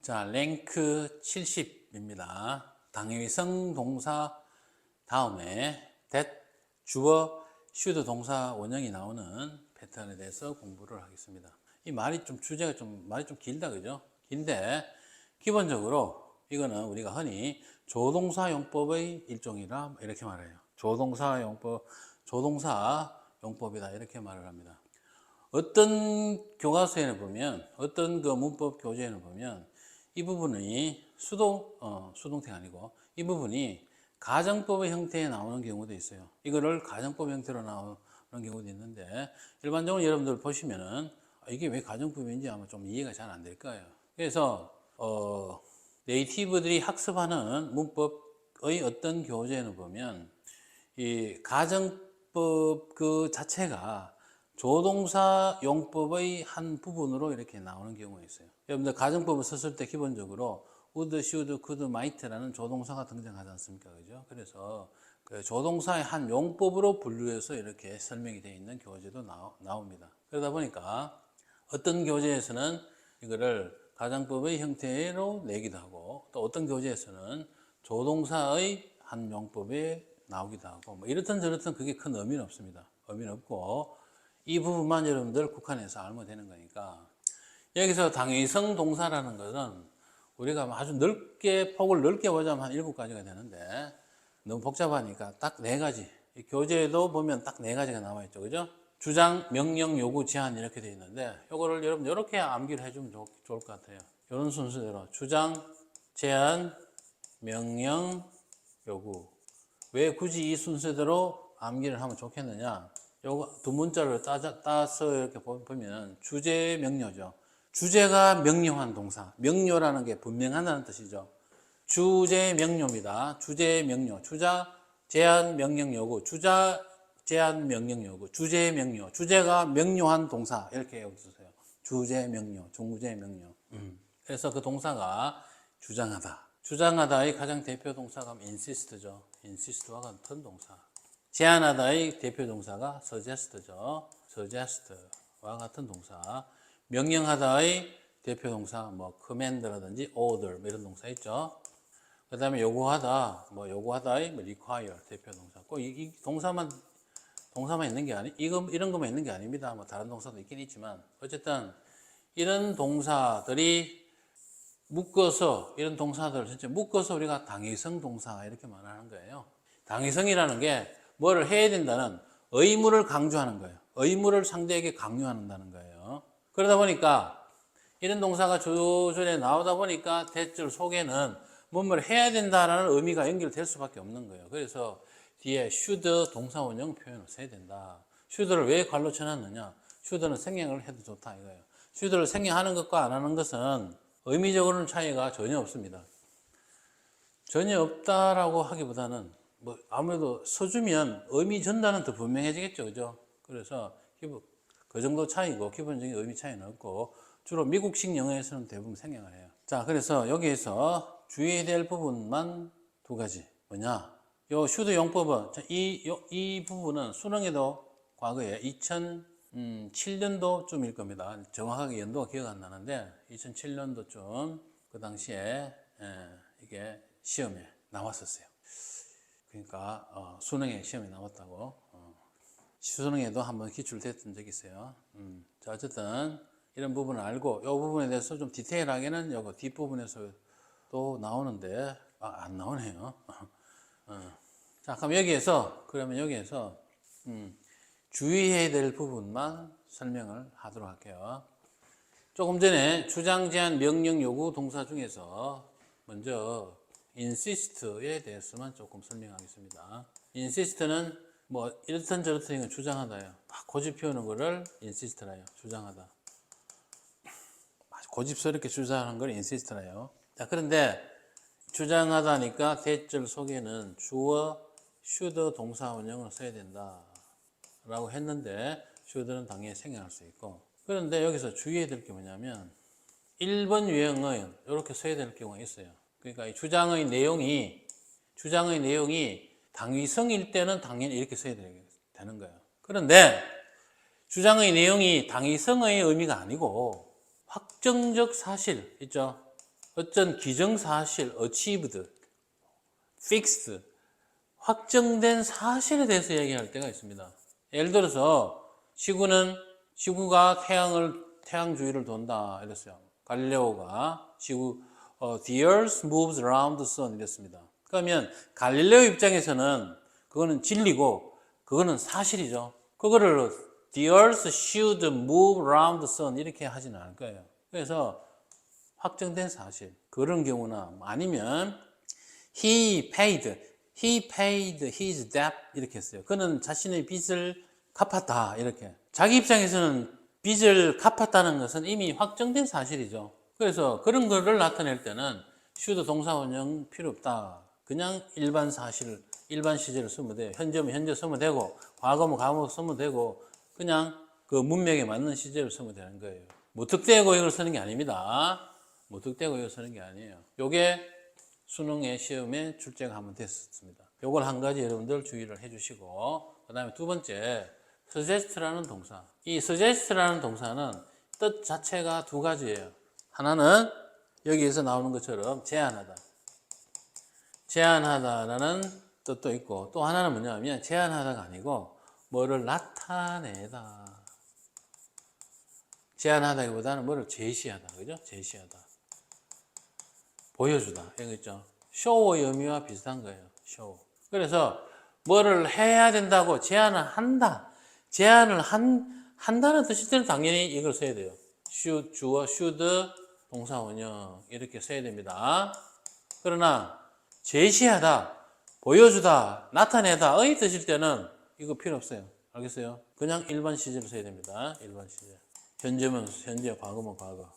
자, 랭크 70입니다. 당위성 동사 다음에 that, 주어, should 동사 원형이 나오는 패턴에 대해서 공부를 하겠습니다. 이 말이 좀 주제가 말이 좀 길다, 그죠? 긴데 기본적으로 이거는 우리가 흔히 조동사 용법의 일종이라 이렇게 말해요. 조동사 용법이다 이렇게 말을 합니다. 어떤 교과서에는 보면, 어떤 그 문법 교재에는 보면 이 부분이 수동태가 아니고 이 부분이 가정법의 형태에 나오는 경우도 있어요. 이거를 가정법 형태로 나오는 경우도 있는데 일반적으로 여러분들 보시면은 이게 왜 가정법인지 아마 좀 이해가 잘 안 될 거예요. 그래서 네이티브들이 학습하는 문법의 어떤 교재에는 보면 이 가정법 그 자체가 조동사 용법의 한 부분으로 이렇게 나오는 경우가 있어요. 여러분들 가정법을 썼을 때 기본적으로 would, should, could, might라는 조동사가 등장하지 않습니까? 그죠? 그래서 그 조동사의 한 용법으로 분류해서 이렇게 설명이 되어 있는 교재도 나옵니다. 그러다 보니까 어떤 교재에서는 이거를 가정법의 형태로 내기도 하고 또 어떤 교재에서는 조동사의 한 용법에 나오기도 하고 뭐 이렇든 저렇든 그게 큰 의미는 없습니다. 의미는 없고 이 부분만 여러분들 국한해서 알면 되는 거니까 여기서 당위성 동사라는 것은 우리가 아주 넓게 폭을 넓게 보자면 한 7가지가 되는데 너무 복잡하니까 딱 4가지 교재에도 보면 딱 4가지가 나와 있죠. 그죠? 주장, 명령, 요구, 제한 이렇게 되어 있는데 이거를 여러분 이렇게 암기를 해주면 좋을 것 같아요. 이런 순서대로 주장, 제한, 명령, 요구. 왜 굳이 이 순서대로 암기를 하면 좋겠느냐? 요거 두 문자를 따서 이렇게 보면 주제, 명료죠. 주제가 명료한 동사. 명료라는 게 분명하다는 뜻이죠. 주제, 명료입니다. 주제, 명료. 주자, 제한, 명령, 요구. 주자, 제한, 명령, 요구. 주제, 명료. 주제가 명료한 동사. 이렇게 여기주세요. 주제, 명료. 주제, 명료. 그래서 그 동사가 주장하다. 주장하다의 가장 대표 동사가 insist죠. insist와 같은 동사. 제안하다의 대표 동사가 suggest죠. suggest와 같은 동사. 명령하다의 대표 동사 뭐 command라든지 order 뭐 이런 동사 있죠. 그 다음에 요구하다, 요구하다의 require 대표 동사. 꼭 이 동사만 있는 게 이런 것만 있는 게 아닙니다. 뭐 다른 동사도 있긴 있지만 어쨌든 이런 동사들이 묶어서 이런 동사들을 진짜 묶어서 우리가 당위성 동사 이렇게 말하는 거예요. 당위성이라는 게 뭐를 해야 된다는 의무를 강조하는 거예요. 의무를 상대에게 강요한다는 거예요. 그러다 보니까 이런 동사가 주절에 나오다 보니까 대절 속에는 뭐를 해야 된다라는 의미가 연결될 수밖에 없는 거예요. 그래서 뒤에 should 동사 원형 표현을 써야 된다. should를 왜 괄로 쳐놨느냐? should는 생략을 해도 좋다 이거예요. should를 생략하는 것과 안 하는 것은 의미적으로는 차이가 전혀 없습니다. 전혀 없다라고 하기보다는 뭐 아무래도 써주면 의미 전달은 더 분명해지겠죠, 그죠? 그래서 그 정도 차이고 기본적인 의미 차이는 없고 주로 미국식 영어에서는 대부분 생략을 해요. 자, 그래서 여기에서 주의해야 될 부분만 2가지. 뭐냐? 요 슈드 용법은 이 부분은 수능에도 과거에 2007년도쯤일 겁니다. 정확하게 연도가 기억 안 나는데 2007년도쯤 그 당시에 이게 시험에 나왔었어요. 그러니까 수능에 시험에 나왔다고 수능에도 한번 기출됐던 적이 있어요. 자, 어쨌든 이런 부분을 알고 이 부분에 대해서 좀 디테일하게는 요거 뒷부분에서도 나오는데 안 나오네요. 자, 그럼 여기에서 주의해야 될 부분만 설명을 하도록 할게요. 조금 전에 주장, 제한, 명령, 요구 동사 중에서 먼저 insist에 대해서만 조금 설명하겠습니다. insist는 뭐 이렇든 저렇든 이건 주장하다예요. 고집 피우는 거를 insist라 해요. 주장하다. 고집스럽게 주장하는 걸 insist라 해요. 자, 그런데 주장하다니까 대절 속에는 주어 should 동사 원형을 써야 된다 라고 했는데 should는 당연히 생략할 수 있고 그런데 여기서 주의해야 될 게 뭐냐면 1번 유형은 이렇게 써야 될 경우가 있어요. 그러니까 이 주장의 내용이 당위성일 때는 당연히 이렇게 써야 되는 거예요. 그런데 주장의 내용이 당위성의 의미가 아니고 확정적 사실 있죠. 어떤 기정사실, achieved, fixed, 확정된 사실에 대해서 얘기할 때가 있습니다. 예를 들어서 지구가 태양 주위를 돈다 이랬어요. 갈릴레오가 the earth moves around the sun 이랬습니다. 그러면 갈릴레오 입장에서는 그거는 진리고 그거는 사실이죠. 그거를 the earth should move around the sun 이렇게 하지는 않을 거예요. 그래서 확정된 사실 그런 경우나 아니면 he paid his debt 이렇게 했어요. 그는 자신의 빚을 갚았다 이렇게. 자기 입장에서는 빚을 갚았다는 것은 이미 확정된 사실이죠. 그래서 그런 거를 나타낼 때는 should 동사 원형 필요 없다. 그냥 일반 사실, 일반 시제를 쓰면 돼요. 현재면 현재 쓰면 되고 과거면 과거 쓰면 되고 그냥 그 문맥에 맞는 시제를 쓰면 되는 거예요. 무턱대고 이걸 쓰는 게 아닙니다. 무턱대고 이걸 쓰는 게 아니에요. 요게 수능의 시험에 출제가 한번 됐었습니다. 요걸 한 가지 여러분들 주의를 해주시고 그 다음에 두 번째 suggest라는 동사. 이 suggest라는 동사는 뜻 자체가 두 가지예요. 하나는 여기에서 나오는 것처럼 제안하다. 제안하다라는 뜻도 있고 또 하나는 뭐냐면 제안하다가 아니고 뭐를 나타내다. 제안하다기보다는 뭐를 제시하다. 그죠? 제시하다. 보여주다. 여기 있죠? 쇼의 의미와 비슷한 거예요. 쇼. 그래서 뭐를 해야 된다고 제안을 한다. 제안을 한다는 뜻일 때는 당연히 이걸 써야 돼요. should, 주어, should, 동사 원형 이렇게 써야 됩니다. 그러나 제시하다, 보여주다, 나타내다의 뜻일 때는 이거 필요 없어요. 알겠어요? 그냥 일반 시제를 써야 됩니다. 일반 시제. 현재면 현재, 과거면 과거.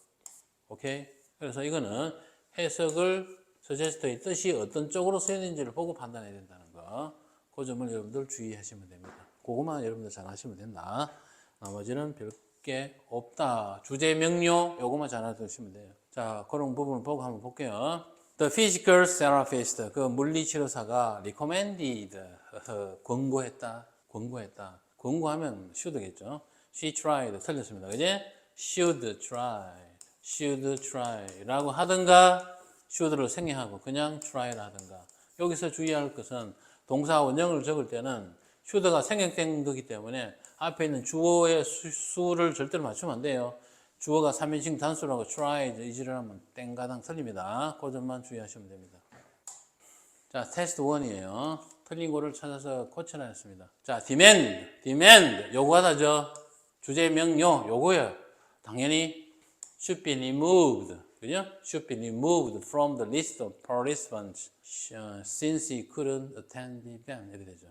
오케이? 그래서 이거는 해석을 서제스트의 뜻이 어떤 쪽으로 쓰이는지를 보고 판단해야 된다는 거. 그 점을 여러분들 주의하시면 됩니다. 그것만 여러분들 잘 하시면 된다. 나머지는 별게 없다. 주제 명료 요것만 잘 알아두시면 돼요. 자, 그런 부분을 보고 한번 볼게요. The physical therapist, 그 물리치료사가 recommended, 권고했다. 권고하면 should겠죠. She tried, 틀렸습니다. 그지? should try 라고 하든가 should를 생략하고 그냥 try를 하든가. 여기서 주의할 것은 동사 원형을 적을 때는 should가 생략된 거기 때문에 앞에 있는 주어의 수를 절대로 맞추면 안 돼요. 주어가 3인칭 단수라고 tried 이지를 하면 땡가당 틀립니다. 그 점만 주의하시면 됩니다. 자, 테스트 1이에요. 틀린 거를 찾아서 고쳐라 했습니다. 자, demand 요구하다죠. 주제 명료 요거예요. 당연히 should be removed. 그죠? should be removed from the list of participants since he couldn't attend the event. 이렇게 되죠.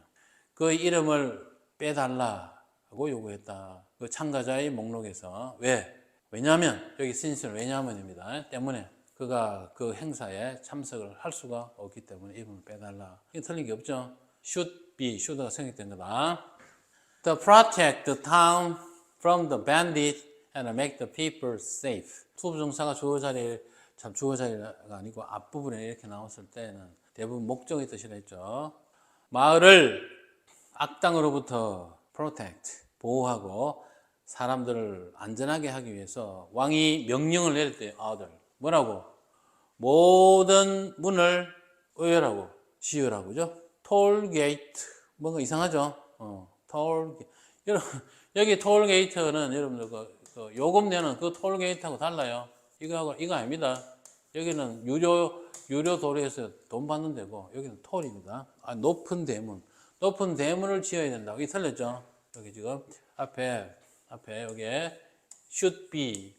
그 이름을 빼달라고 요구했다. 그 참가자의 목록에서. 왜? 왜냐하면 여기 since는 왜냐하면입니다. 때문에 그가 그 행사에 참석을 할 수가 없기 때문에 이름을 빼달라. 이게 틀린 게 없죠. should가 생략된 거다. To protect the town from the bandit and make the people safe. 투부정사가 주어 자리가 아니고 앞부분에 이렇게 나왔을 때는 대부분 목적의 뜻이라 했죠. 마을을 악당으로부터 protect, 보호하고 사람들을 안전하게 하기 위해서 왕이 명령을 내렸대요. 뭐라고? 모든 문을 의열하고 지으라고 그죠? 톨게이트 뭔가 이상하죠? 여기 톨게이트는 여러분들 그 요금 내는 그 톨게이트하고 달라요. 이거 아닙니다. 여기는 유료 도로에서 돈 받는 데고 여기는 톨입니다. 높은 대문을 지어야 된다고. 이 틀렸죠? 여기 지금 앞에 여기에 should be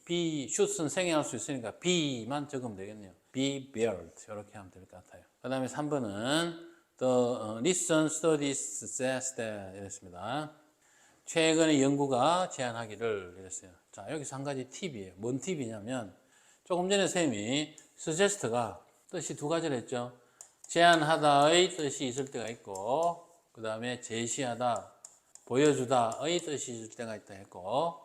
should은 생략할 수 있으니까 be만 적으면 되겠네요. be built 이렇게 하면 될 것 같아요. 그 다음에 3번은 the recent studies says that 이랬습니다. 최근의 연구가 제안하기를 이랬어요. 자, 여기서 한 가지 팁이에요. 뭔 팁이냐면 조금 전에 쌤이 suggest가 뜻이 두 가지를 했죠. 제안하다의 뜻이 있을 때가 있고 그 다음에 제시하다, 보여주다의 뜻이 있을 때가 있다 했고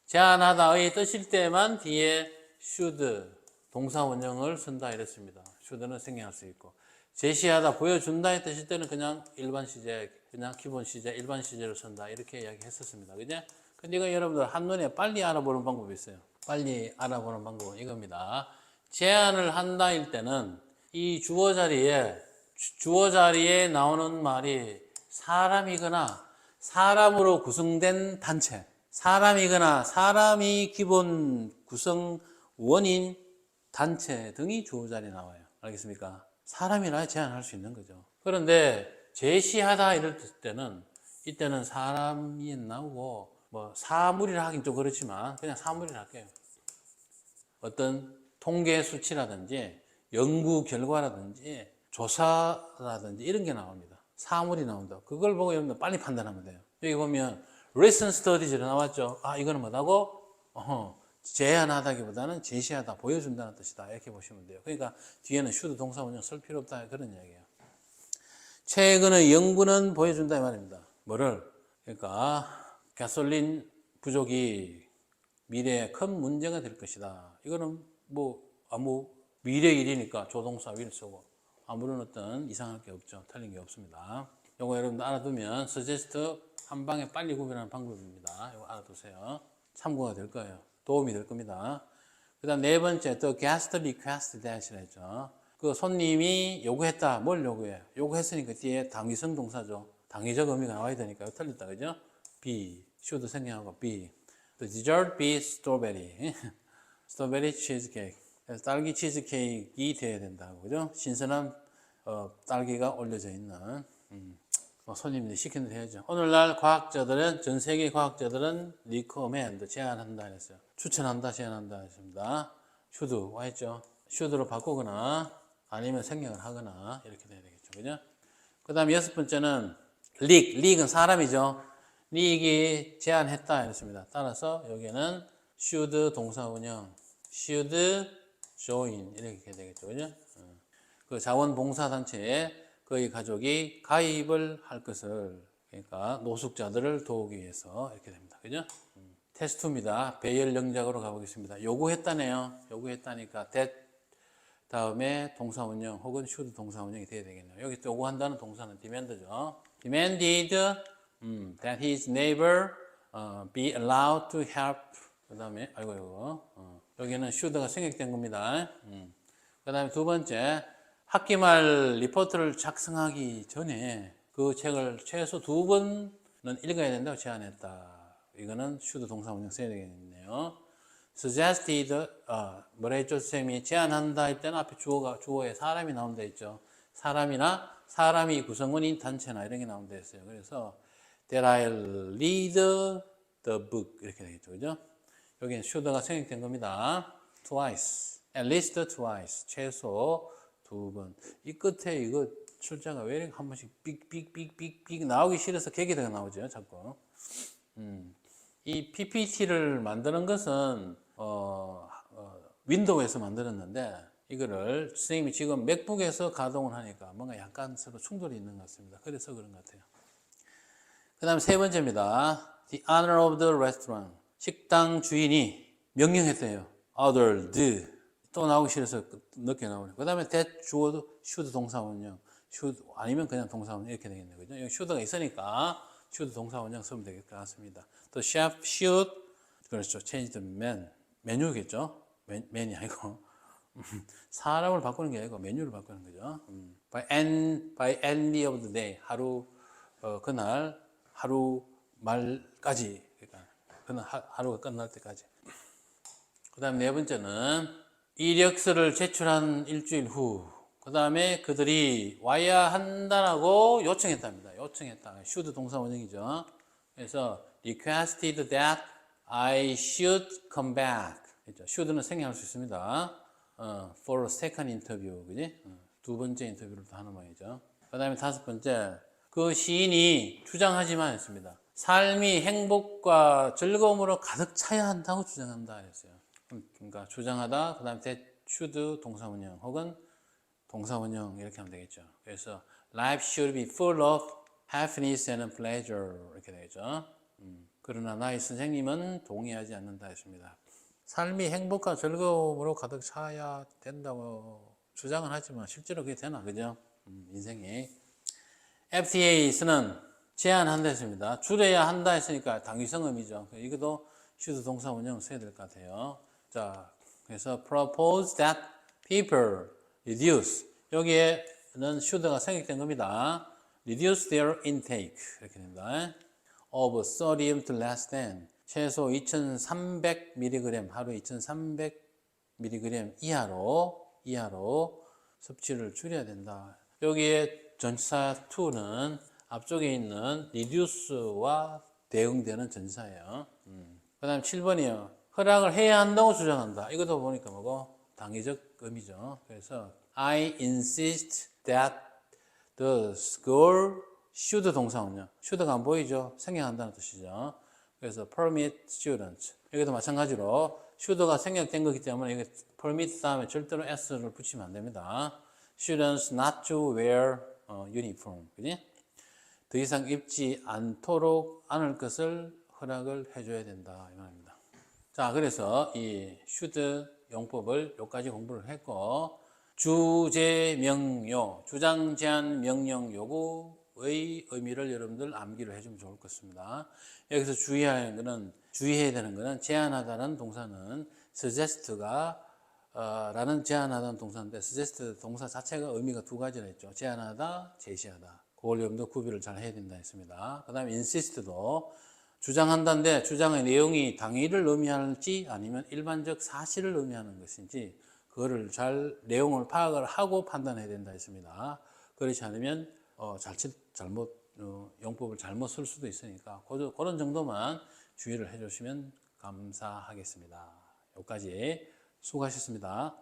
제안하다의 뜻일 때만 뒤에 should 동사 원형을 쓴다 이랬습니다. should는 생략할 수 있고 제시하다, 보여준다의 뜻일 때는 그냥 일반 시제, 그냥 기본 시제, 일반 시제를 쓴다 이렇게 이야기했었습니다. 그죠? 근데 이거 여러분들 한눈에 빨리 알아보는 방법이 있어요. 빨리 알아보는 방법은 이겁니다. 제안을 한다일 때는 이 주어 자리에 나오는 말이 사람이거나 사람으로 구성된 단체, 사람이거나 사람이 기본 구성원인 단체 등이 주어 자리에 나와요. 알겠습니까? 사람이라 제안할 수 있는 거죠. 그런데 제시하다 이럴 때는 이때는 사람이 나오고 뭐 사물이라 하긴 좀 그렇지만 그냥 사물이라 할게요. 어떤 통계 수치라든지 연구 결과라든지 조사라든지 이런 게 나옵니다. 사물이 나온다. 그걸 보고 여러분들 빨리 판단하면 돼요. 여기 보면 recent studies로 나왔죠. 아, 이거는 뭐다고? 제안하다기보다는 제시하다, 보여준다는 뜻이다. 이렇게 보시면 돼요. 그러니까 뒤에는 should 동사 원형 쓸 필요 없다. 그런 이야기예요. 최근의 연구는 보여준다 이 말입니다. 뭐를? 그러니까 가솔린 부족이 미래에 큰 문제가 될 것이다. 이거는 뭐 아무 미래 일이니까 조동사 will 쓰고 아무런 어떤 이상할 게 없죠. 틀린 게 없습니다. 요거 여러분들 알아두면 suggest 한 방에 빨리 구별하는 방법입니다. 이거 알아두세요. 참고가 될 거예요. 도움이 될 겁니다. 그 다음 네 번째, the guest requested that이라 했죠. 그 손님이 요구했다. 뭘 요구해? 요구했으니까 뒤에 당위성 동사죠. 당위적 의미가 나와야 되니까 틀렸다. 그죠? be, should 생략하고 be. The dessert be strawberry. strawberry cheesecake. 그래서 딸기 치즈케이크가 돼야 된다고. 그죠? 신선한 딸기가 올려져 있는. 손님들이 시키는 대로 해야죠. 오늘날 과학자들은, 전 세계 과학자들은 recommend, 제안한다 했어요. 추천한다, 제안한다 했습니다. should, 와 했죠. should로 바꾸거나 아니면 생략을 하거나 이렇게 돼야 되겠죠. 그죠? 그 다음에 여섯 번째는 leak은 사람이죠. leak이 제안했다 했습니다. 따라서 여기는 should 동사원형, should join 이렇게 되겠죠. 그죠? 그 자원봉사단체에 그의 가족이 가입을 할 것을, 그러니까 노숙자들을 도우기 위해서 이렇게 됩니다. 그죠? 테스트입니다. 배열 영작으로 가보겠습니다. 요구했다네요. 요구했다니까 that 다음에 동사원형 혹은 should 동사원형이 돼야 되겠네요. 여기 요구한다는 동사는 demand죠. demanded that his neighbor be allowed to help. 그 다음에 여기는 should가 생략된 겁니다. 그 다음에 두 번째, 학기 말 리포트를 작성하기 전에 그 책을 최소 2번은 읽어야 된다고 제안했다. 이거는 should 동사원형 써야 되겠네요. suggested, 뭐라 했죠? 선생님이 제안한다 할 때는 앞에 주어에 사람이 나온다 했죠. 사람이나 사람이 구성원인 단체나 이런 게 나온다 했어요. 그래서 that I'll read the book 이렇게 되겠죠. 그죠? 여기는 should가 생략된 겁니다. twice, at least twice, 최소 2번. 이 끝에 이거 출자가 왜 이렇게 한 번씩 삑삑삑삑삑 나오기 싫어서 개기대가 나오죠, 자꾸. 이 PPT를 만드는 것은 윈도우에서 만들었는데 이거를 선생님이 지금 맥북에서 가동을 하니까 뭔가 약간 서로 충돌이 있는 것 같습니다. 그래서 그런 것 같아요. 그 다음 세 번째입니다. The owner of the restaurant. 식당 주인이 명령했대요. ordered. 또 나오기 싫어서 늦게 나오네. 그 다음에 that should 동사원형. should 아니면 그냥 동사원형 이렇게 되겠네요. 그죠? 여기 should가 있으니까 should 동사원형 쓰면 되겠 것 같습니다. 또 chef should, 그렇죠. change the 메뉴겠죠. 맨이 아니고 사람을 바꾸는 게 아니고 메뉴를 바꾸는 거죠. by end of the day, 그날 하루 말까지, 그러니까 그날 하루가 끝날 때까지. 그 다음 네 번째는 이력서를 제출한 일주일 후, 그 다음에 그들이 와야 한다라고 요청했답니다. 요청했다. should 동사원형이죠. 그래서 requested that I should come back. should는 생략할 수 있습니다. for a second interview, 그지? 두 번째 인터뷰를 또 하는 모양이죠. 그 다음에 다섯 번째, 그 시인이 주장하지만 했습니다. 삶이 행복과 즐거움으로 가득 차야 한다고 주장한다 했어요. 그러니까 주장하다, 그 다음에 that should 동사원형 혹은 동사원형 이렇게 하면 되겠죠. 그래서 life should be full of happiness and pleasure 이렇게 되겠죠. 그러나 나의 선생님은 동의하지 않는다 했습니다. 삶이 행복과 즐거움으로 가득 차야 된다고 주장은 하지만 실제로 그게 되나, 그죠? 인생이. FTA에서는 제안한다 했습니다. 줄여야 한다 했으니까 당위성 의미죠. 이것도 should 동사원형 써야 될 것 같아요. 자, 그래서 propose that people reduce 여기에는 should가 생략된 겁니다. reduce their intake 이렇게 됩니다. of sodium to less than 최소 2300mg 하루 2300mg 이하로 섭취를 줄여야 된다. 여기에 전치사 to는 앞쪽에 있는 reduce와 대응되는 전치사예요. 그 다음 7번이요. 허락을 해야 한다고 주장한다. 이것도 보니까 뭐고? 당위적 의미죠. 그래서 I insist that the school should 동사원요. should가 안 보이죠? 생략한다는 뜻이죠. 그래서 permit students. 여기도 마찬가지로 should가 생략된 거기 때문에 이게 permit 다음에 절대로 s를 붙이면 안 됩니다. students not to wear uniform. 그지? 더 이상 입지 않을 것을 허락을 해줘야 된다. 이 말입니다. 자, 그래서 이 should 용법을 여기까지 공부를 했고, 주제, 명요, 주장, 제안, 명령, 요구의 의미를 여러분들 암기를 해주면 좋을 것 같습니다. 여기서 주의해야 되는 거는 제안하다는 동사는 suggest가 라는 제안하다는 동사인데 suggest 동사 자체가 의미가 두 가지라 했죠. 제안하다, 제시하다. 그걸 여러분들 구별을 잘 해야 된다 했습니다. 그 다음에 insist도 주장한다인데 주장의 내용이 당위를 의미할지 아니면 일반적 사실을 의미하는 것인지 그거를 잘 내용을 파악을 하고 판단해야 된다 했습니다. 그렇지 않으면 용법을 잘못 쓸 수도 있으니까 그런 정도만 주의를 해주시면 감사하겠습니다. 여기까지 수고하셨습니다.